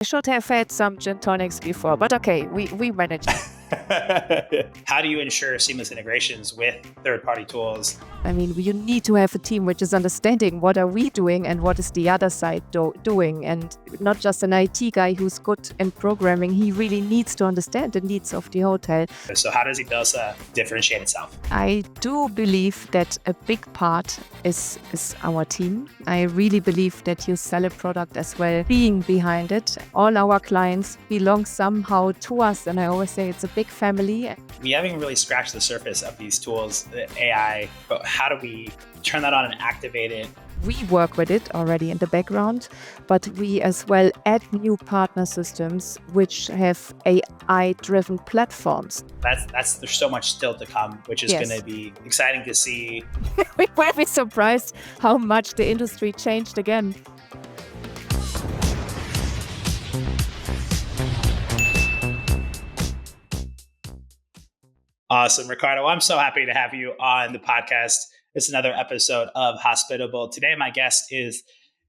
I should have had some gin tonics before, but okay, we managed. How do you ensure seamless integrations with third-party tools? I mean, you need to have a team which is understanding what are we doing and what is the other side doing, and not just an IT guy who's good in programming. He really needs to understand the needs of the hotel. So how does ibelsa differentiate itself? I do believe that a big part is our team. I really believe that you sell a product as well, being behind it. All our clients belong somehow to us, and I always say it's a big family. We haven't really scratched the surface of these tools, the AI, but how do we turn that on and activate it? We work with it already in the background, but we as well add new partner systems which have AI-driven platforms. There's so much still to come, which is Yes. going to be exciting to see. We will be surprised how much the industry changed again. Awesome, Ricardo. I'm so happy to have you on the podcast. It's another episode of Hospitable. Today, my guest is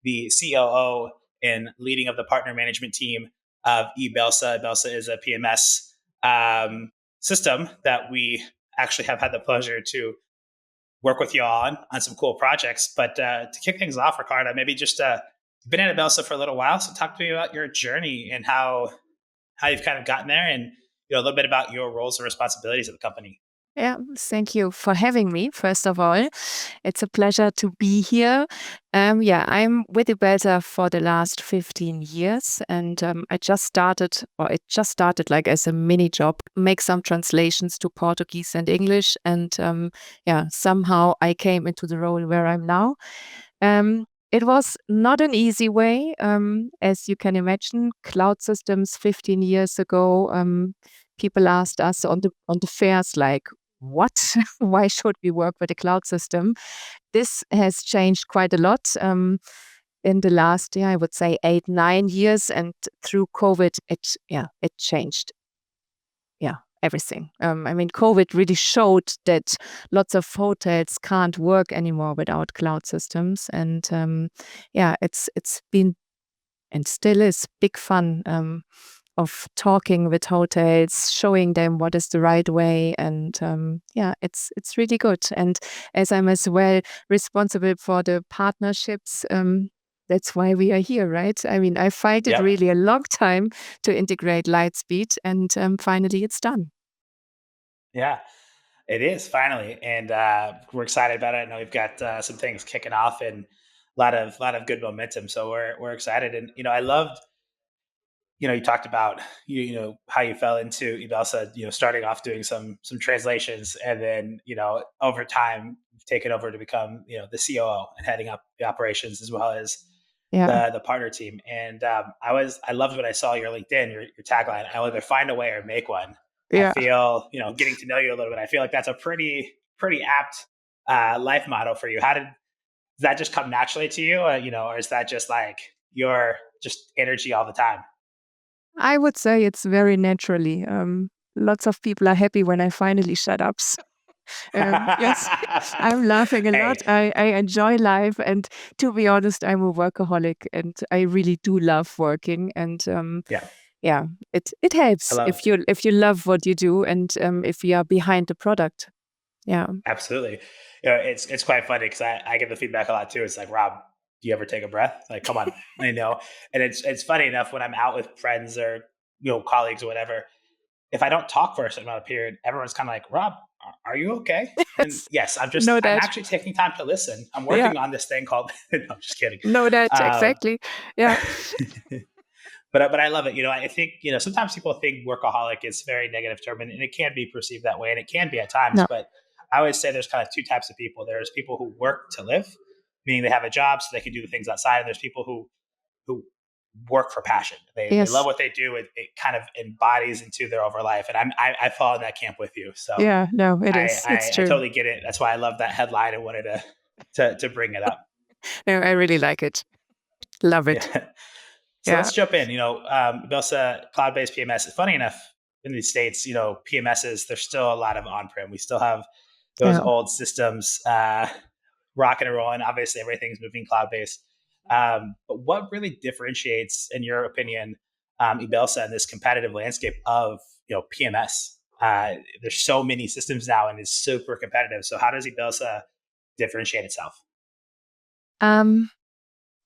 the COO and leading of the partner management team of ibelsa. ibelsa is a PMS system that we actually have had the pleasure to work with you all on some cool projects. But to kick things off, Ricardo, maybe just you've been at ibelsa for a little while, so talk to me about your journey and how you've kind of gotten there, and a little bit about your roles and responsibilities at the company. Yeah, thank you for having me, first of all. It's a pleasure to be here. I'm with ibelsa for the last 15 years, and it just started like as a mini job, make some translations to Portuguese and English, and somehow I came into the role where I'm now. It was not an easy way, as you can imagine. Cloud systems 15 years ago, people asked us on the fairs, like, what? Why should we work with a cloud system? This has changed quite a lot in the last, I would say 8-9 years, and through COVID, it changed. Everything. I mean, COVID really showed that lots of hotels can't work anymore without cloud systems, and it's been and still is big fun of talking with hotels, showing them what is the right way, and it's really good. And as I'm as well responsible for the partnerships. That's why we are here, right? I mean, I fight it Yep. really a long time to integrate Lightspeed, and finally it's done. Yeah, it is finally, and we're excited about it. I know we've got some things kicking off and a lot of good momentum. So we're excited, and I loved. You talked about how you fell into ibelsa. Starting off doing some translations, and then over time you've taken over to become the COO and heading up the operations as well as Yeah. the partner team. And I loved when I saw your LinkedIn, your tagline. I'll either find a way or make one. I Yeah. feel, getting to know you a little bit, I feel like that's a pretty apt life motto for you. Does that just come naturally to you, or is that just like your just energy all the time? I would say it's very naturally. Lots of people are happy when I finally shut up. Yes, I'm laughing a lot. Hey, I enjoy life, and to be honest, I'm a workaholic, and I really do love working. And yeah, yeah, it I helps love if you love what you do, and if you are behind the product. Yeah. absolutely. It's quite funny because I get the feedback a lot too. It's like, Rob, do you ever take a breath? Like, come on, And it's funny enough when I'm out with friends or colleagues or whatever. If I don't talk for a certain amount of period, everyone's kind of like, Rob, are you okay? And Yes. yes, Know I'm that. actually taking time to listen. I'm Yeah. working on this thing called. No, I'm just kidding. Know that Um, exactly. Yeah. but I love it. I think sometimes people think workaholic is a very negative term, and it can be perceived that way, and it can be at times. No. But I always say there's kind of two types of people. There's people who work to live, meaning they have a job so they can do the things outside, and there's people who work for passion. They love Yes. what they do. It kind of embodies into their over life, and I fall in that camp with you. So Yeah. No, it I is. It's I, I true. totally get it. That's why I love that headline and wanted to bring it up. No, I really like it. Love it. Yeah. So Yeah. let's jump in. Ibelsa cloud-based PMS. Funny enough, in the States, PMSs, there's still a lot of on-prem. We still have those Yeah. old systems rocking and rolling. Obviously, everything's moving cloud-based. But what really differentiates, in your opinion, ibelsa in this competitive landscape of PMS. There's so many systems now, and it's super competitive. So how does ibelsa differentiate itself?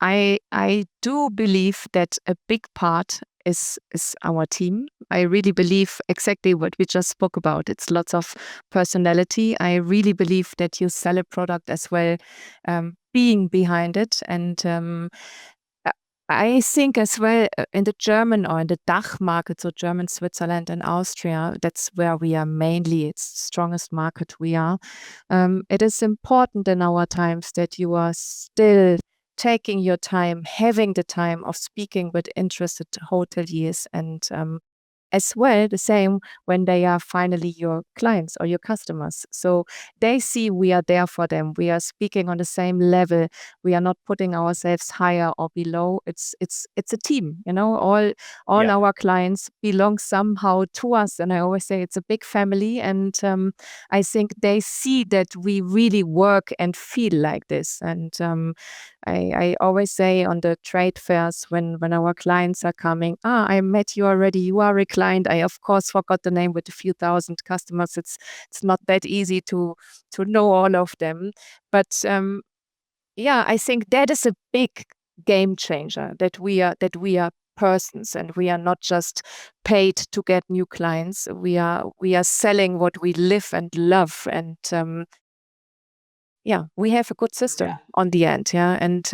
I do believe that a big part is our team. I really believe exactly what we just spoke about. It's lots of personality. I really believe that you sell a product as well, being behind it. And I I think as well in the German or in the DACH market, so German, Switzerland, and Austria, that's where we are mainly. It's the strongest market we are. It is important in our times that you are still taking your time, having the time of speaking with interested hoteliers, and as well the same when they are finally your clients or your customers. So they see we are there for them. We are speaking on the same level. We are not putting ourselves higher or below. It's a team, all Yeah, our clients belong somehow to us. And I always say it's a big family. And I think they see that we really work and feel like this. And I always say on the trade fairs when our clients are coming, I met you already. You are reclined. I of course forgot the name with a few thousand customers. It's not that easy to know all of them. But yeah, I think that is a big game changer that we are persons and we are not just paid to get new clients. We are selling what we live and love, and yeah, we have a good yeah, system on the end. Yeah. And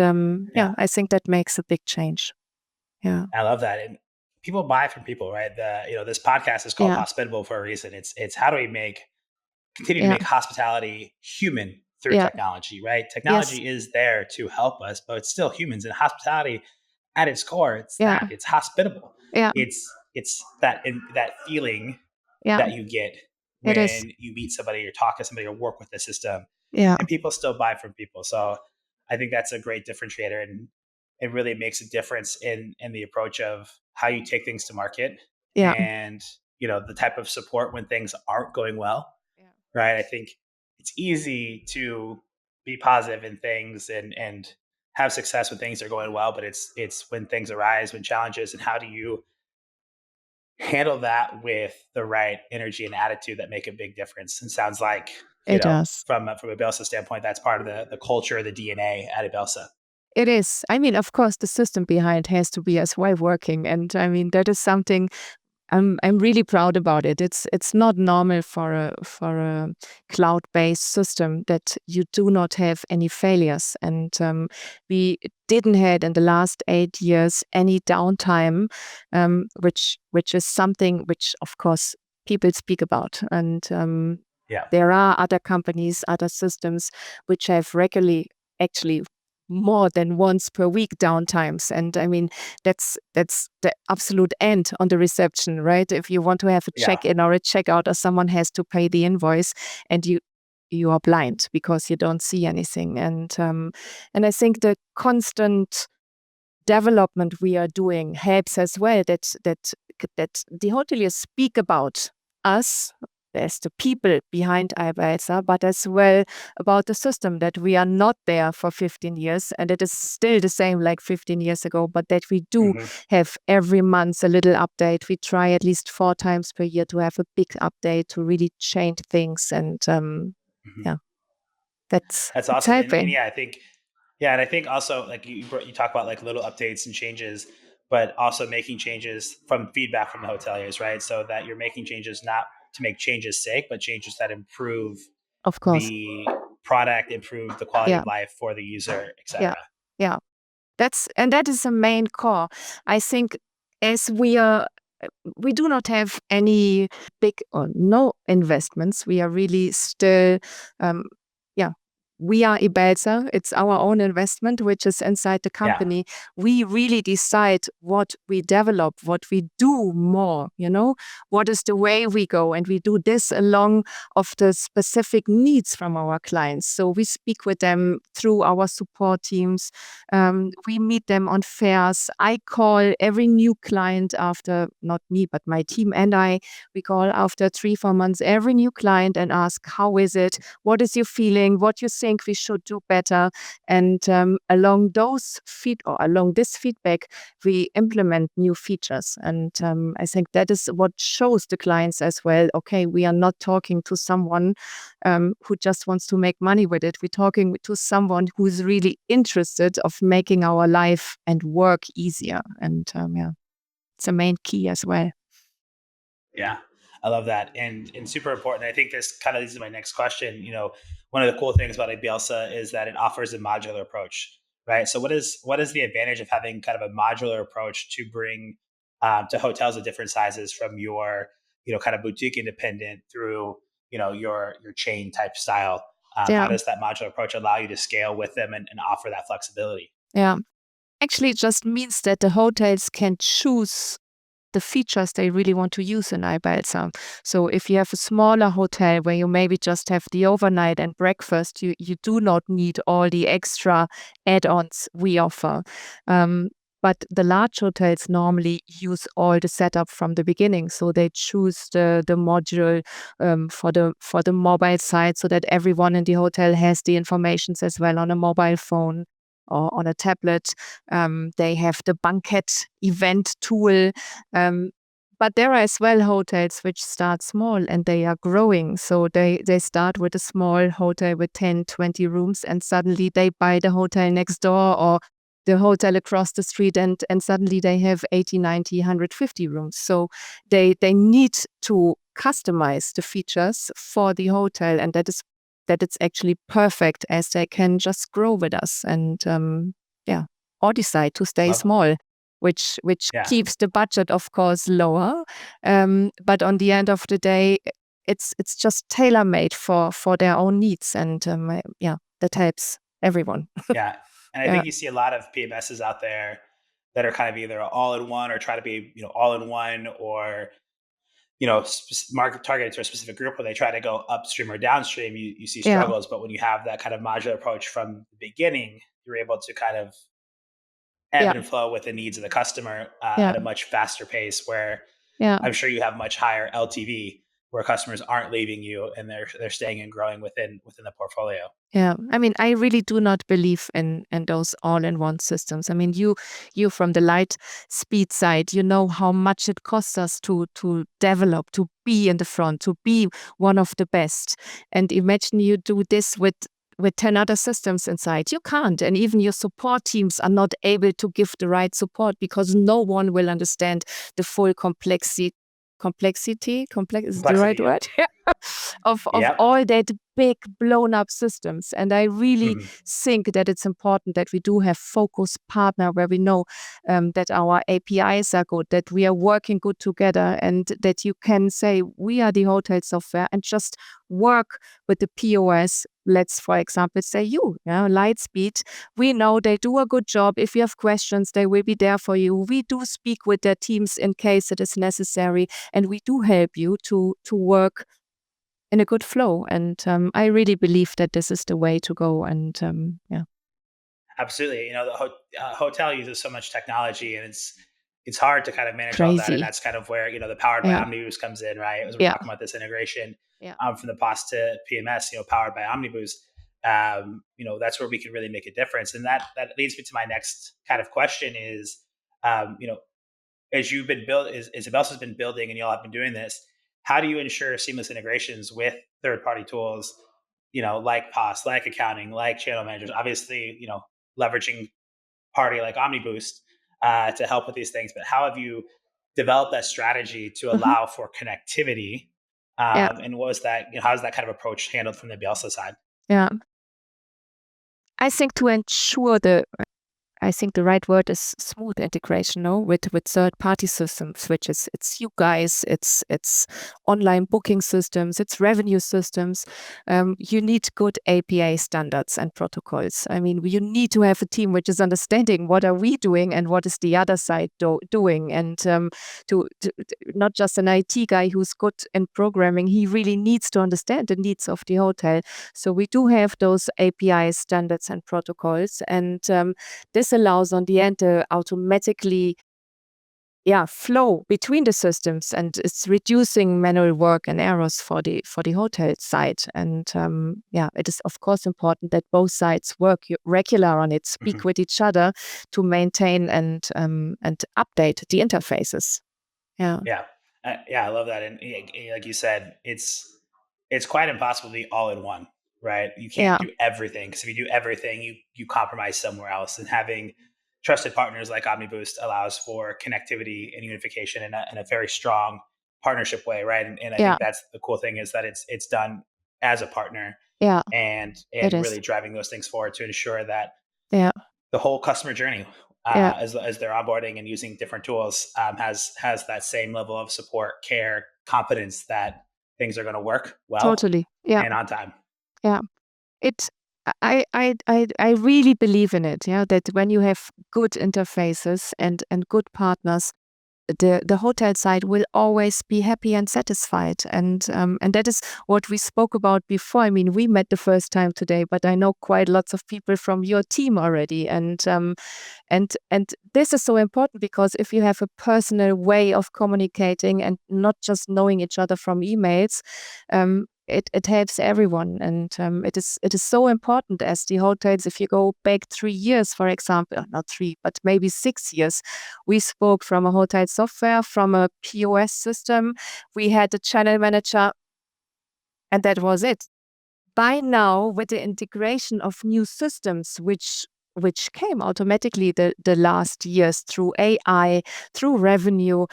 yeah. I think that makes a big change. Yeah. I love that. And people buy from people, right? This podcast is called Yeah. Hospitable for a reason. It's how do we continue to Yeah. make hospitality human through Yeah. technology, right? Yes. Technology is there to help us, but it's still humans. And hospitality, at its core, Yeah. it's hospitable. Yeah. It's that feeling Yeah. that you get It is. when you meet somebody or talk to somebody or work with the system, Yeah. and people still buy from people. So I think that's a great differentiator, and it really makes a difference in the approach of how you take things to market, Yeah. and the type of support when things aren't going well, Yeah. right? I think it's easy to be positive in things and have success when things are going well, but it's when things arise, when challenges, and how do you handle that with the right energy and attitude that make a big difference. And sounds like, It does. from a Belsa standpoint, that's part of the culture, the DNA at Belsa. It is. I mean, of course, the system behind has to be as well working, and I mean that is something I'm really proud about it. It's not normal for a cloud-based system that you do not have any failures, and we didn't had in the last 8 years any downtime, which is something which of course people speak about, and Yeah. there are other companies, other systems which have regularly actually more than once per week downtimes. And I mean, that's the absolute end on the reception, right? If you want to have a Yeah. check-in or a check-out, or someone has to pay the invoice, and you are blind because you don't see anything. And I think the constant development we are doing helps as well, that the hoteliers speak about us as the people behind ibelsa, but as well about the system, that we are not there for 15 years and it is still the same like 15 years ago, but that we do Hmm. have every month a little update. We try at least 4 times per year to have a big update to really change things, and Hmm. yeah, that's That's it's awesome. And helping. yeah, I think also, like you talk about like little updates and changes, but also making changes from feedback from the hoteliers, right? So that you're making changes not to make changes sake, but changes that improve Of course. the product, improve the quality Yeah. of life for the user, Yeah. etc. Yeah. That is the main core. I think as we do not have any big or no investments. We are really still, um, yeah, we are ibelsa. It's our own investment, which is inside the Yeah. company. We really decide what we develop, what we do more, what is the way we go. And we do this along of the specific needs from our clients. So we speak with them through our support teams. We meet them on fairs. I call every new client after, not me, but my team and I, we call after 3-4 months every new client and ask, how is it? What is your feeling? What you think? think we should do better. And along this feedback, we implement new features. And I think that is what shows the clients as well. Okay, we are not talking to someone who just wants to make money with it. We're talking to someone who's really interested of making our life and work easier. And it's a main key as well. Yeah, I love that, and super important. I think this kind of leads to my next question. One of the cool things about ibelsa is that it offers a modular approach, right? So what is the advantage of having kind of a modular approach to bring to hotels of different sizes, from your kind of boutique independent through your chain type style? How Yeah, does that modular approach allow you to scale with them and offer that flexibility? yeah. Actually, it just means that the hotels can choose the features they really want to use in ibelsa. So if you have a smaller hotel where you maybe just have the overnight and breakfast, you do not need all the extra add-ons we offer. But the large hotels normally use all the setup from the beginning. So they choose the module for the mobile side, so that everyone in the hotel has the information as well on a mobile phone or on a tablet. They have the banquet event tool. But there are as well hotels which start small and they are growing. So they start with a small hotel with 10, 20 rooms, and suddenly they buy the hotel next door or the hotel across the street, and suddenly they have 80, 90, 150 rooms. So they need to customize the features for the hotel, and that it's actually perfect, as they can just grow with us and or decide to stay Love it. small, which Yeah. keeps the budget, of course, lower. But on the end of the day, it's just tailor made for their own needs, and that helps everyone. Yeah. And I Yeah, think you see a lot of PMSs out there that are kind of either all in one or try to be, all in one, or, market targeted to a specific group where they try to go upstream or downstream. You see yeah, struggles, but when you have that kind of modular approach from the beginning, you're able to kind of ebb yeah, and flow with the needs of the customer yeah, at a much faster pace, where yeah. I'm sure you have much higher LTV, where customers aren't leaving you and they're staying and growing within the portfolio. Yeah, I mean, I really do not believe in those all-in-one systems. I mean, you from the light speed side, you know how much it costs us to develop, to be in the front, to be one of the best. And imagine you do this with 10 other systems inside. You can't. And even your support teams are not able to give the right support, because no one will understand the full complexity, complex is the right Complexity. Yep. word, of Yep. all that big blown up systems. And I really Mhm. think that it's important that we do have focus partner, where we know that our APIs are good, that we are working good together, and that you can say we are the hotel software and just work with the POS. Let's, for example, say Lightspeed. We know they do a good job. If you have questions, they will be there for you. We do speak with their teams in case it is necessary, and we do help you to work in a good flow. And I really believe that this is the way to go. And Absolutely. The hotel uses so much technology, and it's hard to kind of manage all that. And crazy. that's kind of where the powered by Yeah, Omniboost comes in, right? As we're yeah, talking about this integration yeah. from the POS to PMS, powered by Omniboost. That's where we can really make a difference. And that leads me to my next kind of question is, as you've been built, as Ibelsa's been building, and you all have been doing this, how do you ensure seamless integrations with third-party tools, like POS, like accounting, like channel managers? Obviously, leveraging party like Omniboost to help with these things. But how have you developed that strategy to Mhm. allow for connectivity? Yeah, And what was that? How is that kind of approach handled from the Bielsa side? yeah. I think to ensure I think the right word is smooth integration, no, with third party systems, which is it's you guys, it's online booking systems, it's revenue systems. You need good API standards and protocols. I mean, you need to have a team which is understanding what are we doing and what is the other side doing, and to not just an IT guy who's good in programming. He really needs to understand the needs of the hotel. So we do have those API standards and protocols, and this allows on the end automatically flow between the systems, and it's reducing manual work and errors for the hotel side. And it is of course important that both sides work regular on it, speak with each other to maintain and update the interfaces. Yeah. Yeah. I love that. And like you said, it's quite impossible to be all in one, right? You can't Yeah. do everything, because if you do everything, you compromise somewhere else. And having trusted partners like Omniboost allows for connectivity and unification in a very strong partnership way, right? And I Yeah. think that's the cool thing, is that it's done as a partner, Yeah. and It is. really driving those things forward to ensure that Yeah. the whole customer journey, Yeah. as they're onboarding and using different tools, has that same level of support, care, confidence that things are going to work well Totally. Yeah. and on time. Yeah. It I really believe in it, that when you have good interfaces and good partners, the hotel side will always be happy and satisfied. And that is what we spoke about before. I mean, we met the first time today, but I know quite lots of people from your team already. And this is so important, because if you have a personal way of communicating and not just knowing each other from emails, it helps everyone. And it is so important, as the hotels, if you go back 3 years, for example, not 3, but maybe 6 years, we spoke from a hotel software, from a POS system. We had a channel manager, and that was it. By now, with the integration of new systems, which came automatically the last years through AI, through revenue,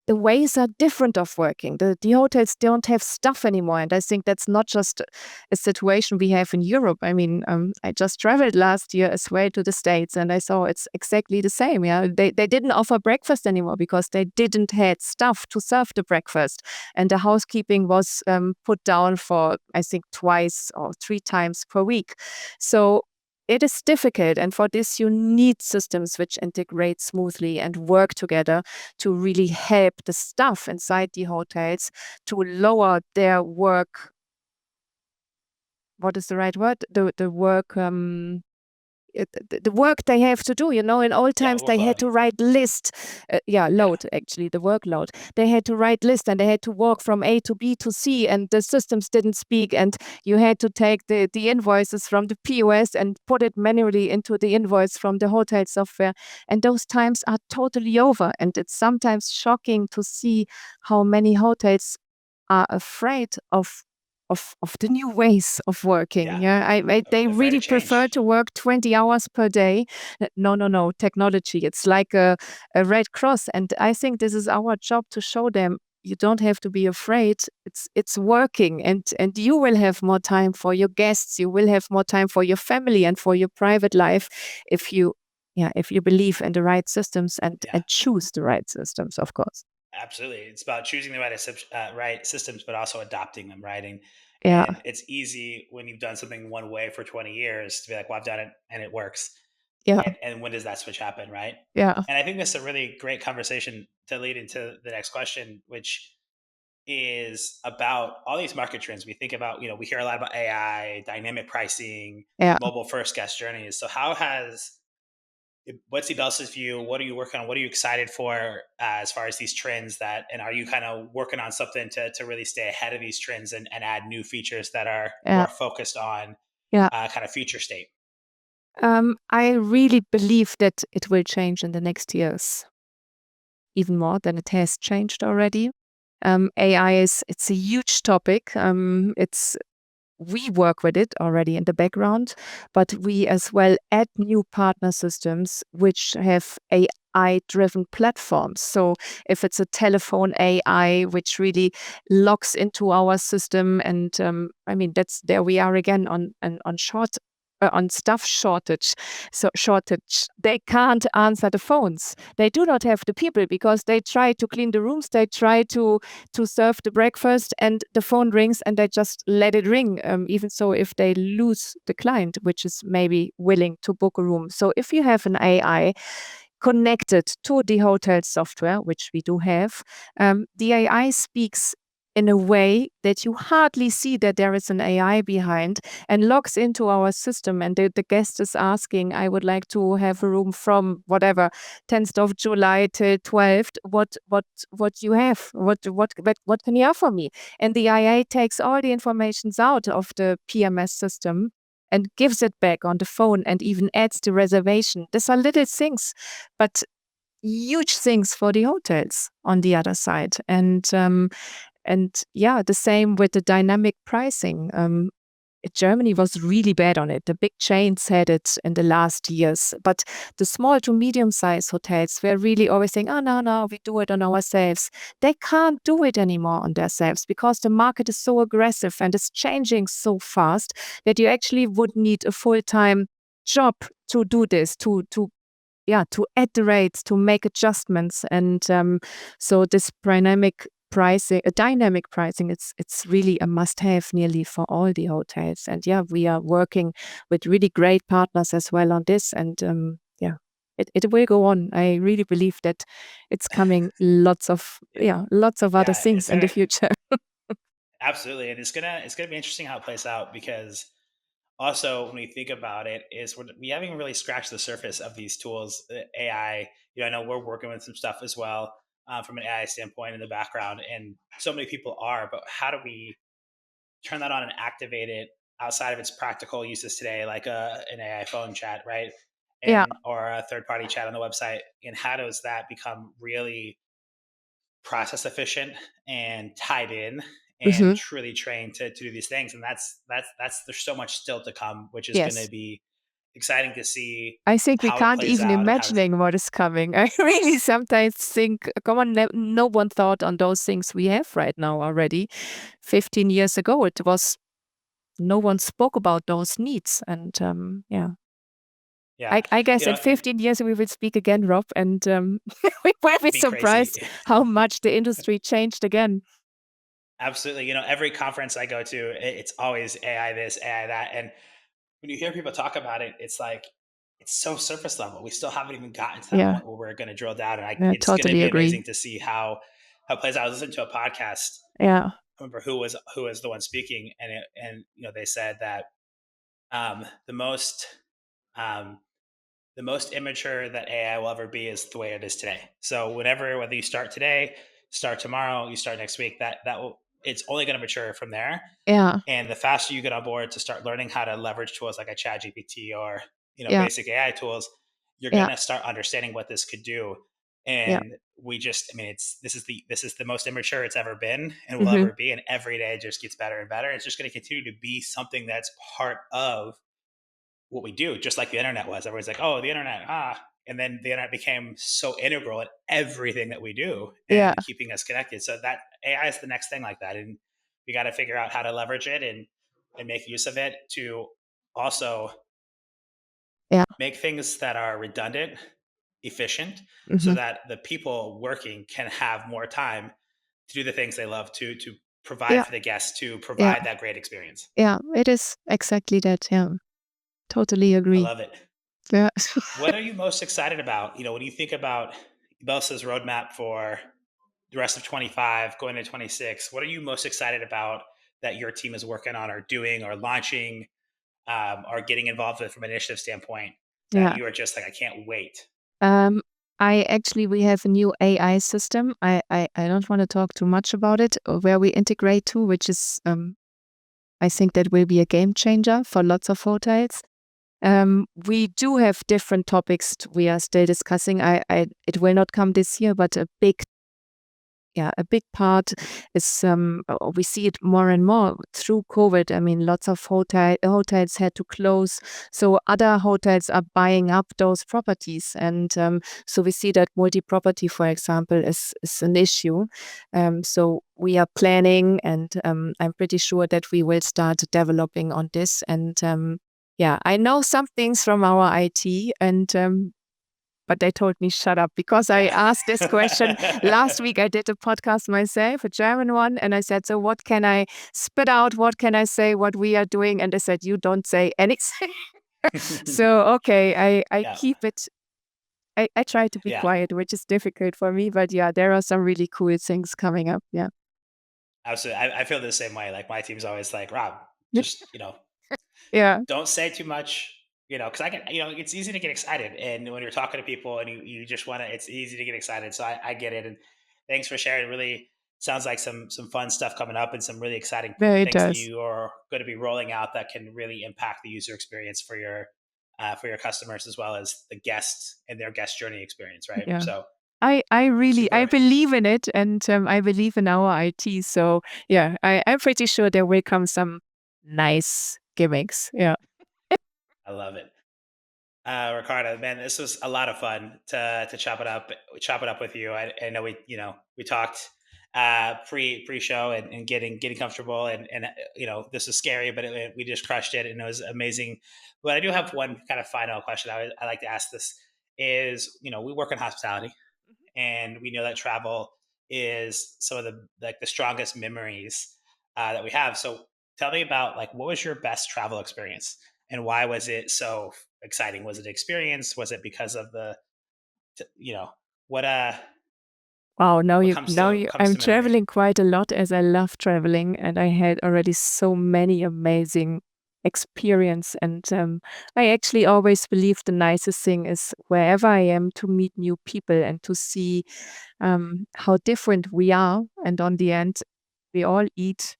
the ways are different of working. The hotels don't have staff anymore. And I think that's not just a situation we have in Europe. I mean, I just traveled last year as well to the States, and I saw it's exactly the same. Yeah, they didn't offer breakfast anymore because they didn't had staff to serve the breakfast. And the housekeeping was put down for, I think, 2 or 3 times per week. So it is difficult. And for this, you need systems which integrate smoothly and work together to really help the staff inside the hotels to lower their work. What is the right word? The work. The work they have to do, in old Yeah, times they had workload. to write list. Yeah, Load, actually, the workload. They had to write list, and they had to walk from A to B to C, and the systems didn't speak, and you had to take the invoices from the POS and put it manually into the invoice from the hotel software. And those times are totally over. And it's sometimes shocking to see how many hotels are afraid of the new ways of working. yeah. They Afraid really of prefer change. to work 20 hours per day. No, technology. It's like a Red Cross. And I think this is our job to show them you don't have to be afraid. It's working, and you will have more time for your guests. You will have more time for your family and for your private life if you believe in the right systems Yeah, and choose the right systems, of course. absolutely. It's about choosing the right systems, but also adopting them, right? Yeah, And it's easy when you've done something one way for 20 years to be like, well, I've done it and it works. yeah, And when does that switch happen, right? yeah, And I think this is a really great conversation to lead into the next question, which is about all these market trends. We think about, we hear a lot about AI, dynamic pricing, yeah. mobile first guest journeys. So what's ibelsa's view? What are you working on? What are you excited for, as far as these trends, and are you kind of working on something to really stay ahead of these trends, and add new features that are Yeah. more focused on Yeah. kind of future state? I really believe that it will change in the next years, even more than it has changed already. AI it's a huge topic. We work with it already in the background, but we as well add new partner systems which have AI-driven platforms. So if it's a telephone AI which really logs into our system, and I mean that's there we are again on staff shortage. So shortage. They can't answer the phones. They do not have the people because they try to clean the rooms. They try to serve the breakfast, and the phone rings and they just let it ring, even so if they lose the client which is maybe willing to book a room. So if you have an AI connected to the hotel software, which we do have, the AI speaks in a way that you hardly see that there is an AI behind, and logs into our system, and the guest is asking, I would like to have a room from whatever 10th of July till 12th. What you have? What can you offer me? And the AI takes all the informations out of the PMS system and gives it back on the phone, and even adds the reservation. These are little things, but huge things for the hotels on the other side. And yeah, the same with the dynamic pricing. Germany was really bad on it. The big chains had it in the last years, but the small to medium-sized hotels were really always saying, "Oh no, we do it on ourselves." They can't do it anymore on themselves because the market is so aggressive and it's changing so fast that you actually would need a full-time job to do this, to add the rates, to make adjustments. And so this dynamic pricing, it's really a must-have nearly for all the hotels. And yeah, we are working with really great partners as well on this. And yeah, it will go on. I really believe that it's coming lots of other Yeah, things it's in the gonna future. absolutely, and it's gonna be interesting how it plays out because also when we think about it, is we haven't even really scratched the surface of these tools. AI, I know we're working with some stuff as well from an AI standpoint in the background, and so many people are. But how do we turn that on and activate it outside of its practical uses today, like an AI phone chat, right? Yeah. And or a third party chat on the website, and how does that become really process efficient and tied in and Hmm. truly trained to do these things? And that's there's so much still to come, which is going to Yes. be exciting to see I think we how it can't plays even out and how this. imagining what is coming. I really sometimes think, come on, no one thought on those things we have right now already. 15 years ago, it was no one spoke about those needs. And yeah, Yeah, I guess in and 15 years we will speak again, Rob, and we will be be crazy. surprised how much the industry changed again. Absolutely. Every conference I go to, it's always AI this, AI that. And when you hear people talk about it, it's like it's so surface level. We still haven't even gotten to that Yeah, point where we're going to drill down, and I it's going to totally be agree. amazing to see how it plays out. I was listening to a podcast. Yeah. I remember who was the one speaking, and they said that um, the most um, the most immature that AI will ever be is the way it is today. So whether you start today, start tomorrow, you start next week, that will it's only going to mature from there. Yeah. And the faster you get on board to start learning how to leverage tools like a chat GPT or Yeah. basic AI tools, you're Yeah. gonna start understanding what this could do. Yeah. And it's this is the most immature it's ever been and will Hmm. ever be. And every day it just gets better and better. It's just gonna continue to be something that's part of what we do, just like the internet was. Everyone's like, oh, the internet, and then the internet became so integral in everything that we do Yeah. and keeping us connected. So that AI is the next thing like that, and we got to figure out how to leverage it and make use of it to also Yeah. make things that are redundant efficient, so Hmm. that the people working can have more time to do the things they love, to provide Yeah. for the guests, to Yeah. provide that great experience. Yeah. It is exactly that. Yeah. Totally I agree. love it. Yeah. What are you most excited about? When you think about Ibelsa's roadmap for the rest of 25, going into 26, what are you most excited about that your team is working on or doing or launching or getting involved with from an initiative standpoint that Yeah. you are just like, I can't wait? Um, we have a new AI system. I don't want to talk too much about it, where we integrate to, which is, I think that will be a game changer for lots of hotels. We do have different topics we are still discussing. It will not come this year, but a big part is, we see it more and more through COVID. I mean, lots of hotels had to close, so other hotels are buying up those properties, and so we see that multi-property, for example, is an issue. So we are planning, and I'm pretty sure that we will start developing on this. And yeah, I know some things from our IT, and but they told me shut up because I Yeah. asked this question last week. I did a podcast myself, a German one, and I said, so what can I spit out? What can I say? What we are doing? And they said, you don't say anything. So okay, I Yeah. keep it. I try to be Yeah. quiet, which is difficult for me, but yeah, there are some really cool things coming up. Yeah. Absolutely. I feel the same way. Like my team's always like, Rob, just, Yeah, don't say too much, because I get, it's easy to get excited. And when you're talking to people and you just want to, it's easy to get excited. So I get it. And thanks for sharing. Really sounds like some fun stuff coming up and some really exciting yeah, it things that does. you are going to be rolling out that can really impact the user experience for your customers as well as the guests and their guest journey experience. Right. Yeah. So I really I super. believe in it, and I believe in our IT. So yeah, I'm pretty sure there will come some nice gimmicks. Yeah, I love it. Ricardo, man, this was a lot of fun to chop it up with you. I know we talked pre show and getting comfortable and this was scary, but we just crushed it and it was amazing. But I do have one kind of final question I like to ask. This is we work in hospitality and we know that travel is some of the strongest memories that we have. So tell me about like what was your best travel experience and why was it so exciting? Was it experience? Was it because of the you know what wow. Now what you comes now to you. comes I'm to memory? traveling quite a lot as I love traveling, and I had already so many amazing experience. And I actually always believe the nicest thing is wherever I am to meet new people and to see how different we are. And on the end, we all eat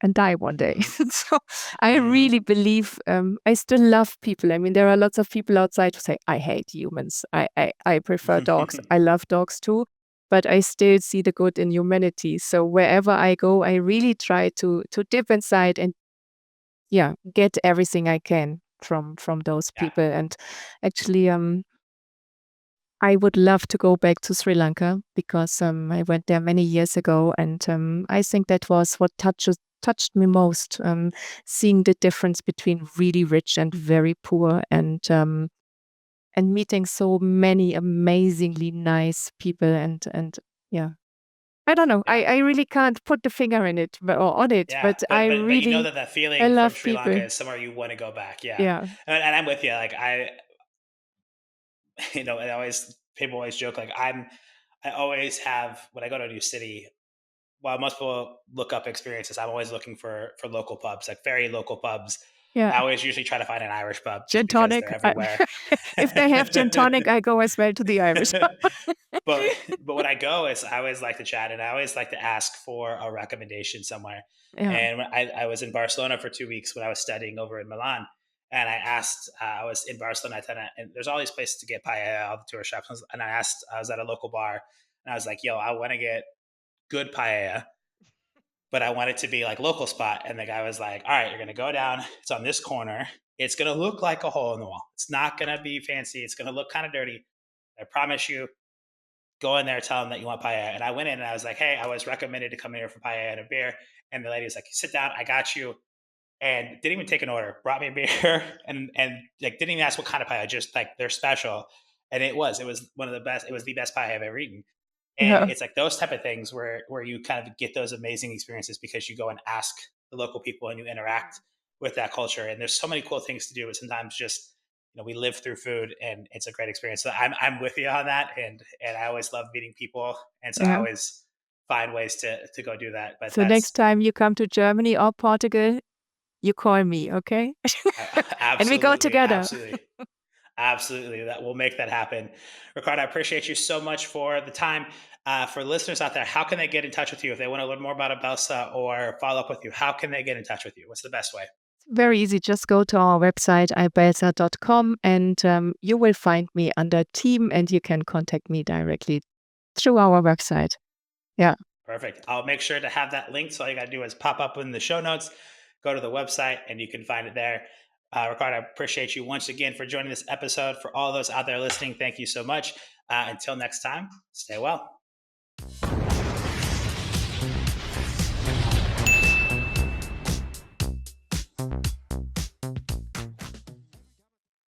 and die one day. Hmm. So I Hmm. really believe I still love people. I mean, there are lots of people outside who say, I hate humans. I prefer dogs. I love dogs too. But I still see the good in humanity. So wherever I go, I really try to dip inside and yeah, get everything I can from those Yeah. people. And actually, I would love to go back to Sri Lanka because I went there many years ago, and I think that was what touched me most. Seeing the difference between really rich and very poor, and meeting so many amazingly nice people, and yeah, I don't know. Yeah. I really can't put the finger in it or on it, Yeah, but I but you know really that I feeling from love Sri Lanka people. is somewhere you want to go back. Yeah, Yeah, and I'm with you. Like I always people always joke like I always have when I go to a new city. While most people look up experiences, I'm always looking for local pubs, like very local pubs. yeah. I always usually try to find an Irish pub just Gin because they're tonic. everywhere. If they have gin tonic, I go as well to the Irish. but but when I go, is I always like to chat and I always like to ask for a recommendation somewhere. Yeah, And when I was in Barcelona for 2 weeks when I was studying over in Milan, and I asked, I was in Barcelona, and there's all these places to get paella, all the tourist shops, and I was at a local bar, and I was like, "Yo, I want to get good paella, but I want it to be like local spot." And the guy was like, "All right, you're gonna go down. It's on this corner. It's gonna look like a hole in the wall. It's not gonna be fancy. It's gonna look kind of dirty. I promise you. Go in there, tell them that you want paella." And I went in and I was like, "Hey, I was recommended to come in here for paella and a beer." And the lady was like, "Sit down. I got you." And didn't even take an order. Brought me a beer and like didn't even ask what kind of paella. Just like they're special. And it was one of the best. It was the best pie I've ever eaten. And yeah, it's like those type of things where you kind of get those amazing experiences because you go and ask the local people and you interact with that culture. And there's so many cool things to do, but sometimes just we live through food and it's a great experience. So I'm with you on that, and I always love meeting people, and so I yeah. always find ways to go do that. But So next time you come to Germany or Portugal, you call me, okay? And we go absolutely, together. absolutely. Absolutely. That will make that happen. Ricardo, I appreciate you so much for the time. For listeners out there, how can they get in touch with you if they want to learn more about ibelsa or follow up with you? How can they get in touch with you? What's the best way? Very easy. Just go to our website, ibelsa.com, and you will find me under team, and you can contact me directly through our website. Yeah. Perfect. I'll make sure to have that link. So all you got to do is pop up in the show notes, go to the website, and you can find it there. Ricardo, I appreciate you once again for joining this episode. For all those out there listening, thank you so much. Until next time, stay well.